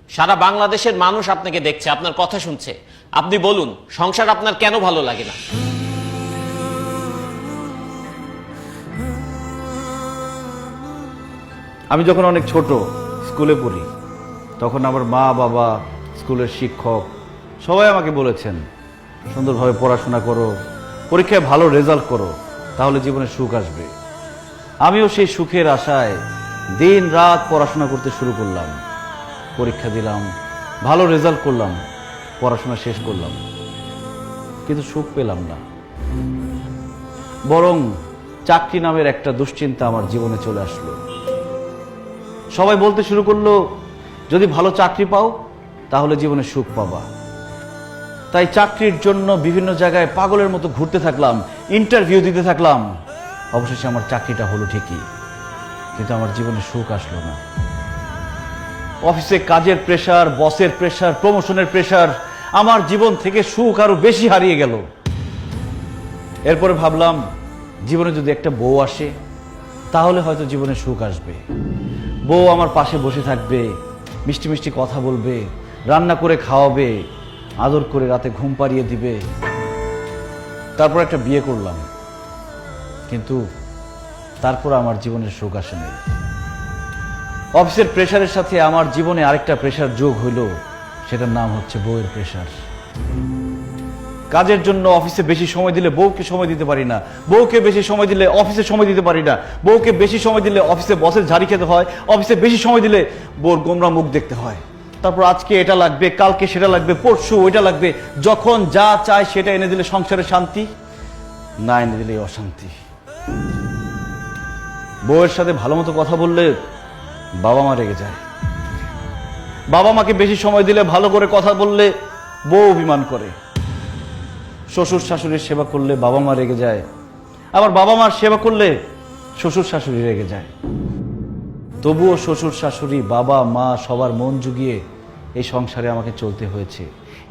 সারা বাংলাদেশের মানুষ আপনাকে দেখছে, আপনার কথা শুনছে। আপনি বলুন, সংসার আপনার কেন ভালো লাগে না? আমি যখন অনেক ছোট স্কুলে পড়ি, তখন আমার মা বাবা, স্কুলের শিক্ষক সবাই আমাকে বলেছেন, সুন্দরভাবে পড়াশোনা করো, পরীক্ষায় ভালো রেজাল্ট করো, তাহলে জীবনে সুখ আসবে। আমিও সেই সুখের আশায় দিন রাত পড়াশোনা করতে শুরু করলাম। পরীক্ষা দিলাম, ভালো রেজাল্ট করলাম, পড়াশোনা শেষ করলাম, কিন্তু সুখ পেলাম না। বরং চাকরি নামের একটা দুশ্চিন্তা আমার জীবনে চলে আসলো। সবাই বলতে শুরু করলো, যদি ভালো চাকরি পাও তাহলে জীবনে সুখ পাবা। তাই চাকরির জন্য বিভিন্ন জায়গায় পাগলের মতো ঘুরতে থাকলাম, ইন্টারভিউ দিতে থাকলাম। অবশেষে আমার চাকরিটা হলো ঠিকই, কিন্তু আমার জীবনে সুখ আসলো না। অফিসে কাজের প্রেসার, বসের প্রেসার, প্রমোশনের প্রেসার, আমার জীবন থেকে সুখ আরো বেশি হারিয়ে গেল। এরপরে ভাবলাম, জীবনে যদি একটা বউ আসে তাহলে হয়তো জীবনে সুখ আসবে। বউ আমার পাশে বসে থাকবে, মিষ্টি মিষ্টি কথা বলবে, রান্না করে খাওয়াবে, আদর করে রাতে ঘুম পাড়িয়ে দিবে। তারপর একটা বিয়ে করলাম, কিন্তু তারপর আমার জীবনের সুখ আসেনি। অফিসের প্রেশারের সাথে আমার জীবনে আরেকটা প্রেশার যোগ হইল, সেটার নাম হচ্ছে বউয়ের প্রেশার। কাজের জন্য অফিসে বেশি সময় দিলে বউকে সময় দিতে পারি না, বউকে বেশি সময় দিলে অফিসে সময় দিতে পারি না, বউকে বেশি সময় দিলে অফিসে বসের ঝাড়ি খেতে হয়, অফিসে বেশি সময় দিলে বউর গোমরা মুখ দেখতে হয়। তারপর আজকে এটা লাগবে, কালকে সেটা লাগবে, পরশু ওইটা লাগবে। যখন যা চায় সেটা এনে দিলে সংসারে শান্তি, না এনে দিলে অশান্তি। বউয়ের সাথে ভালো মতো কথা বললে বাবা মা রেগে যায়, বাবা মাকে বেশি সময় দিলে, ভালো করে কথা বললে বউ অভিমান করে। শ্বশুর শাশুড়ির সেবা করলে বাবা মা রেগে যায়, আবার বাবা মার সেবা করলে শ্বশুর শাশুড়ি রেগে যায়। তবুও শ্বশুর শাশুড়ি, বাবা মা সবার মন জুগিয়ে এই সংসারে আমাকে চলতে হয়েছে।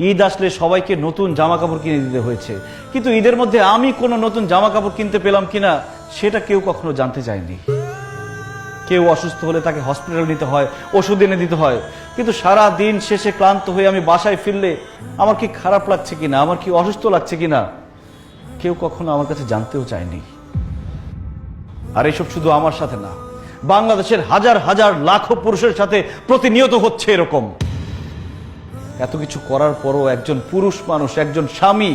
ঈদ আসলে সবাইকে নতুন জামা কাপড় কিনে দিতে হয়েছে, কিন্তু ঈদের মধ্যে আমি কোনো নতুন জামা কাপড় কিনতে পেলাম কিনা সেটা কেউ কখনো জানতে চায়নি। কেউ অসুস্থ হলে তাকে হসপিটাল নিতে হয়, ওষুধ এনে দিতে হয়, কিন্তু সারা দিন শেষে ক্লান্ত হয়ে আমি বাসায় ফিরলে আমার কি খারাপ লাগছে কিনা, আমার কি অসুস্থ লাগছে কিনা কেউ কখনো আমার কাছে জানতেও চায়নি। আর এইসব শুধু আমার সাথে না, বাংলাদেশের হাজার হাজার লাখো পুরুষের সাথে প্রতিনিয়ত হচ্ছে এরকম। এত কিছু করার পরও একজন পুরুষ মানুষ, একজন স্বামী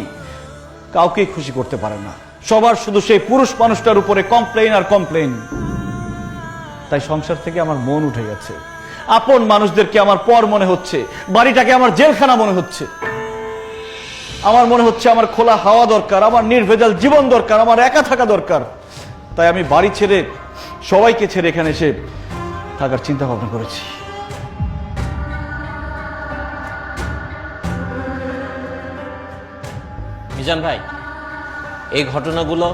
কাউকেই খুশি করতে পারে না। সবার শুধু সেই পুরুষ মানুষটার উপরে কমপ্লেইন আর কমপ্লেইন। তাই সংসার থেকে আমার মন উঠে গেছে। আপন মানুষদেরকে আমার পর মনে হচ্ছে, বাড়িটাকে আমার জেলখানা মনে হচ্ছে। আমার মনে হচ্ছে আমার খোলা হাওয়া দরকার, আমার নির্ভেজাল জীবন দরকার, আমার একা থাকা দরকার। তাই আমি বাড়ি ছেড়ে, সবাইকে ছেড়ে এখানে এসে থাকার চিন্তা ভাবনা করেছি। মিজান ভাই, এই ঘটনাগুলো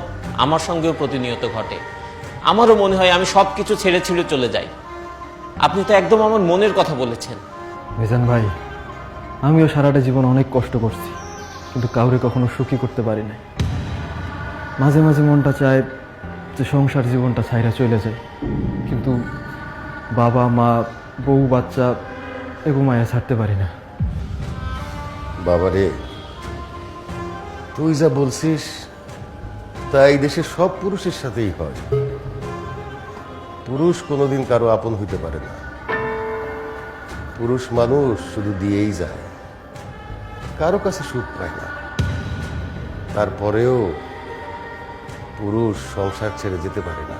আমার সঙ্গেও প্রতিনিয়ত ঘটে। আমারও মনে হয় আমি সবকিছু ছেড়ে ছেড়ে চলে যাই। আপনি তো একদম আমার মনের কথা বলেছেন। মিজান ভাই, আমিও সারাটা জীবন অনেক কষ্ট করছি, কিন্তু কাউরে কখনো সুখী করতে পারি নাই। মাঝে মাঝে মনটা চায় যে সংসার জীবনটা ছাইরা চলে যায়, কিন্তু বাবা মা, বউ বাচ্চা এগো মায়া ছাড়তে পারি না। বাবারে, তুই যা বলছিস তাই দেশের সব পুরুষের সাথেই হয়। পুরুষ কোনোদিন কারো আপন হইতে পারে না। পুরুষ মানুষ শুধু দিয়েই যায়, কারো কাছে সুখ পায় না। তারপরেও পুরুষ সংসার ছেড়ে যেতে পারে না।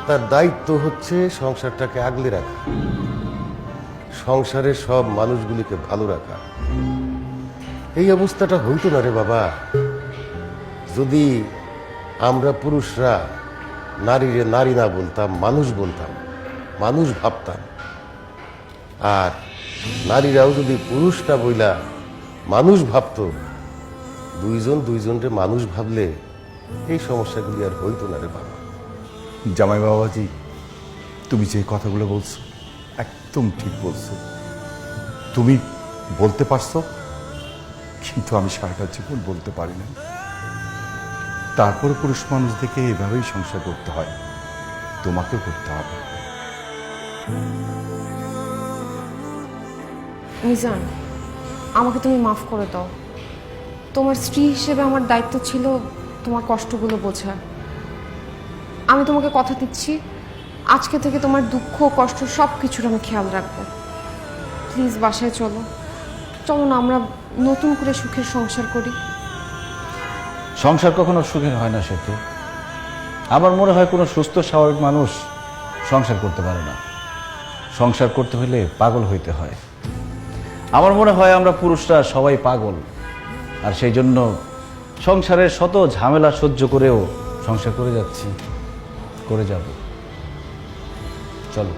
তার দায়িত্ব হচ্ছে সংসারটাকে আগলে রাখা, সংসারের সব মানুষগুলিকে ভালো রাখা। এই অবস্থাটা হইতো না রে বাবা, যদি আমরা পুরুষরা নারীরে নারী না বলতাম, মানুষ বলতাম, মানুষ ভাবতাম। আর নারীরাও যদি পুরুষ না বইলা মানুষ ভাবত, দুইজন দুইজনরে মানুষ ভাবলে এই সমস্যাগুলি আর হইতো না রে বাবা। জামাই বাবাজি, তুমি যে কথাগুলো বলছো একদম ঠিক বলছো। তুমি বলতে পারছো, কিন্তু আমি সারাটা জীবন বলতে পারি না। তারপরে পুরুষ মানুষ দেখে এভাবেই সংসার করতে হয়, তোমাকে করতে হবে। মিজান, আমাকে তুমি মাফ করে দাও। তোমার স্ত্রী হিসেবে আমার দায়িত্ব ছিল তোমার কষ্টগুলো বোঝা। আমি তোমাকে কথা দিচ্ছি, আজকে থেকে তোমার দুঃখ কষ্ট সব কিছুর আমি খেয়াল রাখবো। প্লিজ বাসায় চলো, চলো না আমরা নতুন করে সুখের সংসার করি। সংসার কখনো সুখের হয় না সেতু। আমার মনে হয় কোনো সুস্থ স্বাভাবিক মানুষ সংসার করতে পারে না। সংসার করতে হলে পাগল হইতে হয়। আমার মনে হয় আমরা পুরুষরা সবাই পাগল, আর সেই জন্য সংসারের শত ঝামেলা সহ্য করেও সংসার করে যাচ্ছি, করে যাব। চলো।